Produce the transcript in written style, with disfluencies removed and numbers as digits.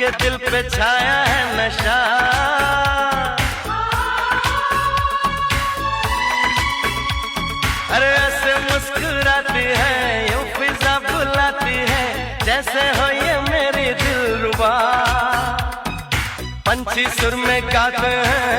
के दिल पे छाया है नशा। अरे ऐसे मुस्कुराती है, यूं फिजा बुलाती है, जैसे हो ये मेरी दिलरुबा। पंछी सुर में गाते हैं